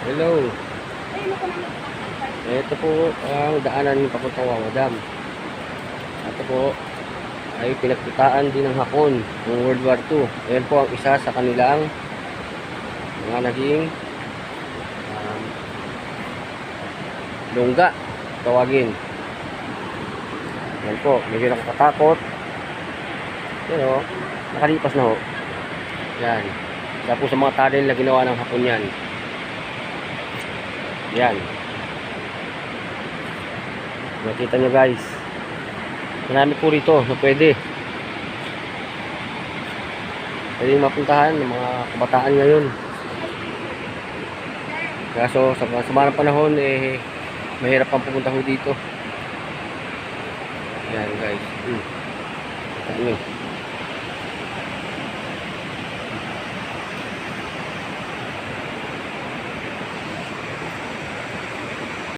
Hello. Ito po ang daanan papuntang Wawadam. Ito po ay pinagkitaan din ng Hapon noong World War II. Ayan po ang isa sa kanilang mga naging lungga tawagin. Ayan po, medyo nakakatakot. Pero nakalipas na ho. Yan. Isa po sa mga tunnel na ginawa ng Hapon yan. Yan. Makita nyo guys. Marami po rito na pwede mapuntahan ng mga kabataan ngayon. Kaso sa mga panahon mahirap pang pupunta ho dito. Yan guys. Ano